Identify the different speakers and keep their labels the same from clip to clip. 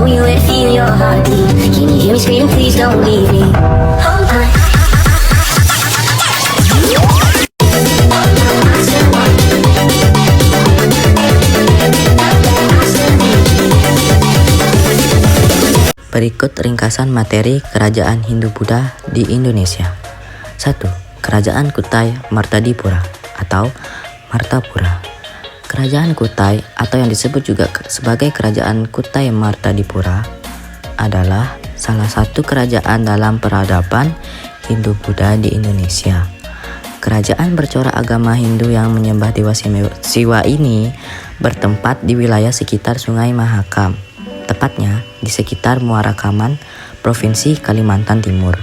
Speaker 1: Pull you in, feel your heartbeat. Can you hear me screaming, please don't leave me. Hold on.
Speaker 2: Berikut ringkasan materi Kerajaan Hindu-Buddha di Indonesia. 1. Kerajaan Kutai Martadipura atau Martapura. Kerajaan Kutai atau yang disebut juga sebagai Kerajaan Kutai Martadipura adalah salah satu kerajaan dalam peradaban Hindu-Buddha di Indonesia. Kerajaan bercorak agama Hindu yang menyembah Dewa Siwa ini bertempat di wilayah sekitar Sungai Mahakam, tepatnya di sekitar Muara Kaman, Provinsi Kalimantan Timur.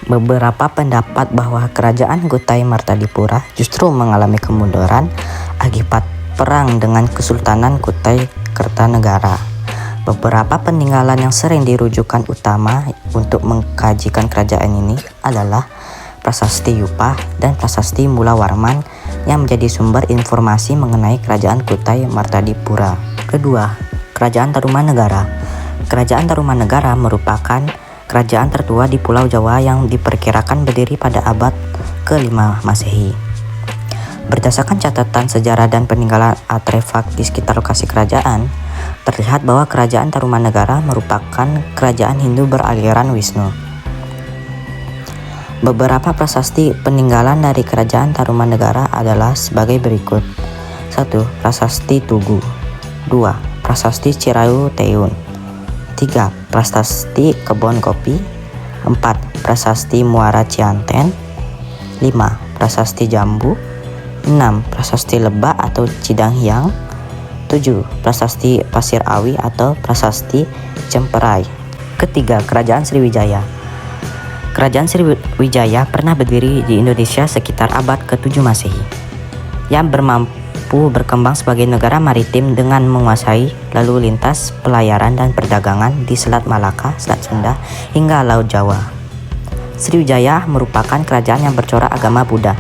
Speaker 2: Beberapa pendapat bahwa Kerajaan Kutai Martadipura justru mengalami kemunduran akibat perang dengan Kesultanan Kutai Kertanegara. Beberapa peninggalan yang sering dirujukan utama untuk mengkajikan kerajaan ini adalah Prasasti Yupa dan Prasasti Mula Warman yang menjadi sumber informasi mengenai Kerajaan Kutai Martadipura. Kedua, Kerajaan Tarumanegara. Kerajaan Tarumanegara merupakan kerajaan tertua di Pulau Jawa yang diperkirakan berdiri pada abad ke-5 Masehi. Berdasarkan catatan sejarah dan peninggalan artefak di sekitar lokasi kerajaan, terlihat bahwa Kerajaan Tarumanegara merupakan kerajaan Hindu beraliran Wisnu. Beberapa prasasti peninggalan dari Kerajaan Tarumanegara adalah sebagai berikut. 1. Prasasti Tugu. 2. Prasasti Cirayu Teun. 3. Prasasti Kebon Kopi. 4. Prasasti Muara Cianten. 5. Prasasti Jambu. 6. Prasasti Lebak atau Cidanghyang. 7. Prasasti Pasir Awi atau Prasasti Cemperai. Ketiga, Kerajaan Sriwijaya. Kerajaan Sriwijaya pernah berdiri di Indonesia sekitar abad ke-7 Masehi, yang bermampu berkembang sebagai negara maritim dengan menguasai lalu lintas pelayaran dan perdagangan di Selat Malaka, Selat Sunda, hingga Laut Jawa. Sriwijaya merupakan kerajaan yang bercorak agama Buddha.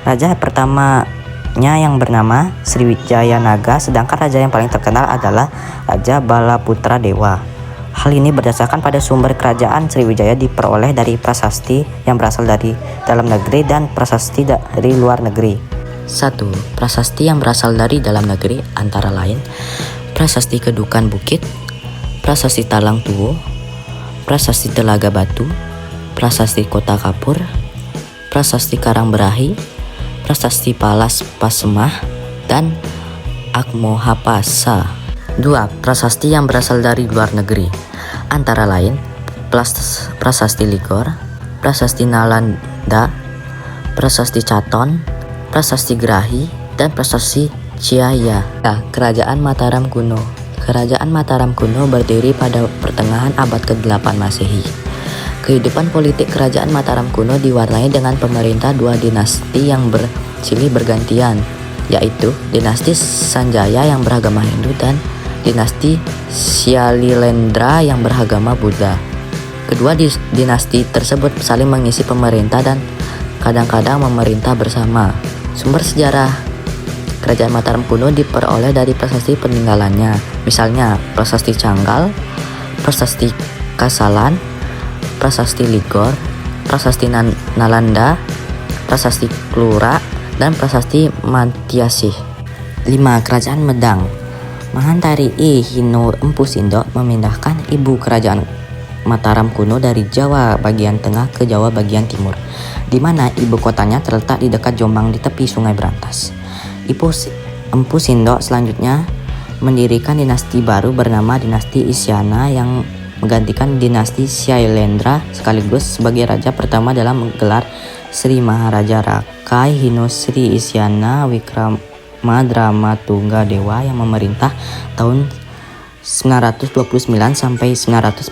Speaker 2: Raja pertamanya yang bernama Sriwijaya Naga, sedangkan raja yang paling terkenal adalah Raja Balaputra Dewa. Hal ini berdasarkan pada sumber kerajaan Sriwijaya diperoleh dari prasasti yang berasal dari dalam negeri dan prasasti dari luar negeri. 1. Prasasti yang berasal dari dalam negeri antara lain Prasasti Kedukan Bukit, Prasasti Talang Tuwo, Prasasti Telaga Batu, Prasasti Kota Kapur, Prasasti Karangberahi, Prasasti Palas Pasemah, dan Akmohapasa. 2. Prasasti yang berasal dari luar negeri antara lain Prasasti Ligor, Prasasti Nalanda, Prasasti Caton, Prasasti Grahi, dan Prasasti Ciaya. Kerajaan Mataram Kuno. Kerajaan Mataram Kuno berdiri pada pertengahan abad ke-8 Masehi. Kehidupan politik Kerajaan Mataram Kuno diwarnai dengan pemerintah dua dinasti yang silih bergantian, yaitu dinasti Sanjaya yang beragama Hindu dan dinasti Syalilendra yang beragama Buddha. Kedua dinasti tersebut saling mengisi pemerintah dan kadang-kadang memerintah bersama. Sumber sejarah Kerajaan Mataram Kuno diperoleh dari prasasti peninggalannya, misalnya Prasasti Canggal, Prasasti Kasalan, Prasasti Ligor, Prasasti Nalanda, Prasasti Klura, dan Prasasti Mantiasih. 5. Kerajaan Medang. Mahantari I Hino Empu Sindok memindahkan ibu kerajaan Mataram Kuno dari Jawa bagian tengah ke Jawa bagian timur, di mana ibu kotanya terletak di dekat Jombang di tepi Sungai Berantas. Empu Sindok selanjutnya mendirikan dinasti baru bernama dinasti Isyana yang menggantikan dinasti Syailendra sekaligus sebagai raja pertama dalam menggelar Sri Maharaja Rakai Hino Sri Isyana Wikramadrama Tungga Dewa yang memerintah tahun 929 sampai 948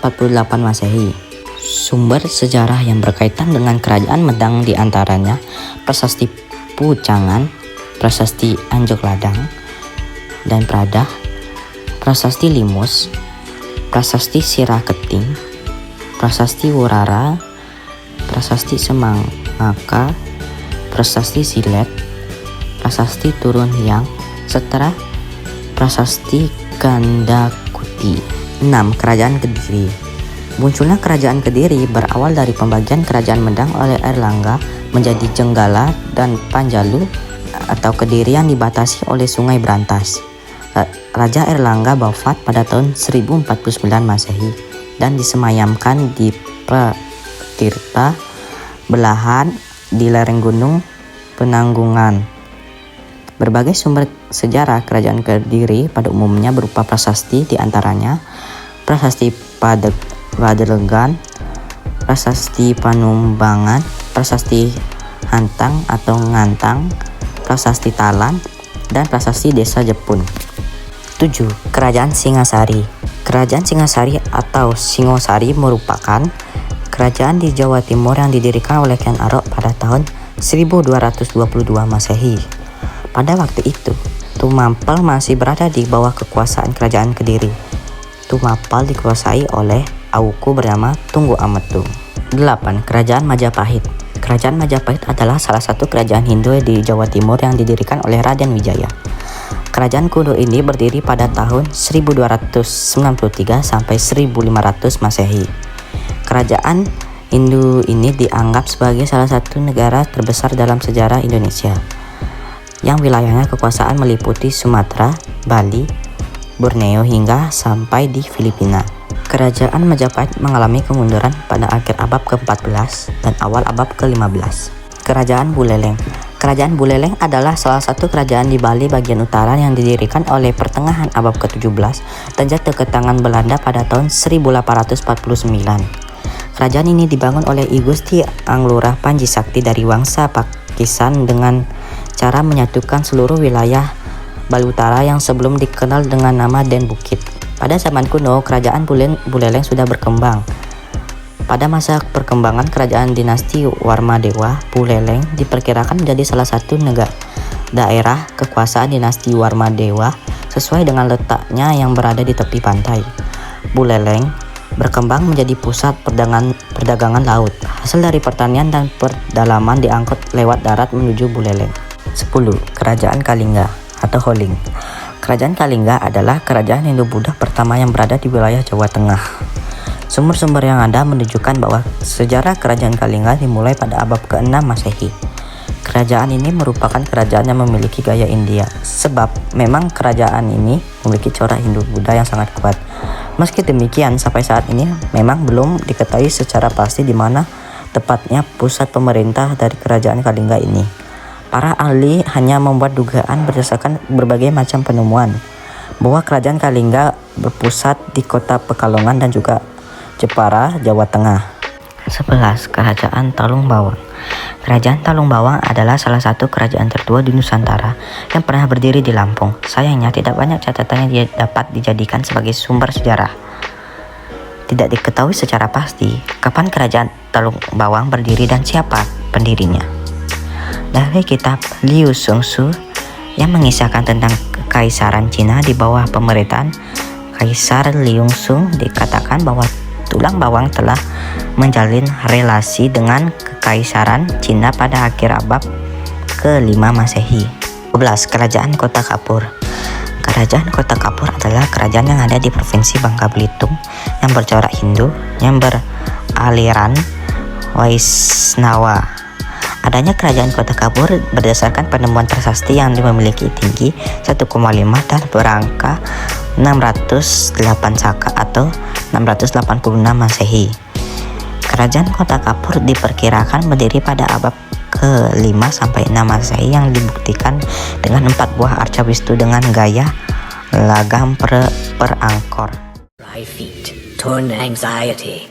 Speaker 2: Masehi. Sumber sejarah yang berkaitan dengan kerajaan Medang diantaranya Prasasti Pucangan, Prasasti Anjok Ladang dan Pradah, Prasasti Limus, Prasasti Sirah Keting, Prasasti Wurara, Prasasti Semangaka, Prasasti Silet, Prasasti Turun Hyang, serta Prasasti Gandakuti. 6. Kerajaan Kediri. Munculnya kerajaan Kediri berawal dari pembagian kerajaan Medang oleh Airlangga menjadi Jenggala dan Panjalu atau Kediri yang dibatasi oleh Sungai Brantas. Raja Airlangga wafat pada tahun 1049 Masehi dan disemayamkan di Tirta Belahan di lereng Gunung Penanggungan. Berbagai sumber sejarah kerajaan Kediri pada umumnya berupa prasasti, di antaranya Prasasti Padelegan, Prasasti Panumbangan, Prasasti Hantang atau Ngantang, Prasasti Talan, dan Prasasti Desa Jepun. 7. Kerajaan Singasari. Kerajaan Singasari atau Singosari merupakan kerajaan di Jawa Timur yang didirikan oleh Kian Arok pada tahun 1222 Masehi. Pada waktu itu, Tumampel masih berada di bawah kekuasaan kerajaan Kediri. Tumampel dikuasai oleh auku bernama Tunggu Ametung. 8. Kerajaan Majapahit. Kerajaan Majapahit adalah salah satu kerajaan Hindu di Jawa Timur yang didirikan oleh Raden Wijaya. Kerajaan kuno ini berdiri pada tahun 1293 sampai 1500 Masehi. Kerajaan Hindu ini dianggap sebagai salah satu negara terbesar dalam sejarah Indonesia, yang wilayahnya kekuasaan meliputi Sumatera, Bali, Borneo hingga sampai di Filipina. Kerajaan Majapahit mengalami kemunduran pada akhir abad ke-14 dan awal abad ke-15. Kerajaan Buleleng. Kerajaan Buleleng adalah salah satu kerajaan di Bali bagian utara yang didirikan oleh pertengahan abad ke-17 dan jatuh ke tangan Belanda pada tahun 1849. Kerajaan ini dibangun oleh I Gusti Anglurah Panji Sakti dari Wangsa Pakisan dengan cara menyatukan seluruh wilayah Bali Utara yang sebelum dikenal dengan nama Den Bukit. Pada zaman kuno, kerajaan Buleleng sudah berkembang. Pada masa perkembangan kerajaan dinasti Warmadewa, Buleleng diperkirakan menjadi salah satu daerah kekuasaan dinasti Warmadewa sesuai dengan letaknya yang berada di tepi pantai. Buleleng berkembang menjadi pusat perdagangan laut. Hasil dari pertanian dan perdalaman diangkut lewat darat menuju Buleleng. 10. Kerajaan Kalingga atau Holling. Kerajaan Kalingga adalah kerajaan Hindu-Buddha pertama yang berada di wilayah Jawa Tengah. Sumber-sumber yang ada menunjukkan bahwa sejarah kerajaan Kalingga dimulai pada abad ke-6 Masehi. Kerajaan ini merupakan kerajaan yang memiliki gaya India, sebab memang kerajaan ini memiliki corak Hindu-Buddha yang sangat kuat. Meski demikian, sampai saat ini memang belum diketahui secara pasti di mana tepatnya pusat pemerintah dari kerajaan Kalingga ini. Para ahli hanya membuat dugaan berdasarkan berbagai macam penemuan bahwa kerajaan Kalingga berpusat di kota Pekalongan dan juga Jepara, Jawa Tengah. 11. Kerajaan Talung Bawang. Kerajaan Talung Bawang adalah salah satu kerajaan tertua di Nusantara yang pernah berdiri di Lampung. Sayangnya tidak banyak catatan yang dapat dijadikan sebagai sumber sejarah. Tidak diketahui secara pasti kapan kerajaan Talung Bawang berdiri dan siapa pendirinya. Dari kitab Liu Songsu yang mengisahkan tentang kekaisaran Cina di bawah pemerintahan Kaisar Liungsung, dikatakan bahwa Tulang Bawang telah menjalin relasi dengan kekaisaran Cina pada akhir abad ke-5 Masehi. 12. Kerajaan Kota Kapur. Kerajaan Kota Kapur adalah kerajaan yang ada di Provinsi Bangka Belitung yang bercorak Hindu yang beraliran Waisnawa. Adanya kerajaan Kota Kapur berdasarkan penemuan prasasti yang memiliki tinggi 1,5 dan berangka 608 Saka atau 686 Masehi. Kerajaan Kota Kapur diperkirakan berdiri pada abad ke-5 sampai 6 Masehi yang dibuktikan dengan 4 buah arca Wisnu dengan gaya lagam perangkor.
Speaker 3: Dry feet, torn anxiety.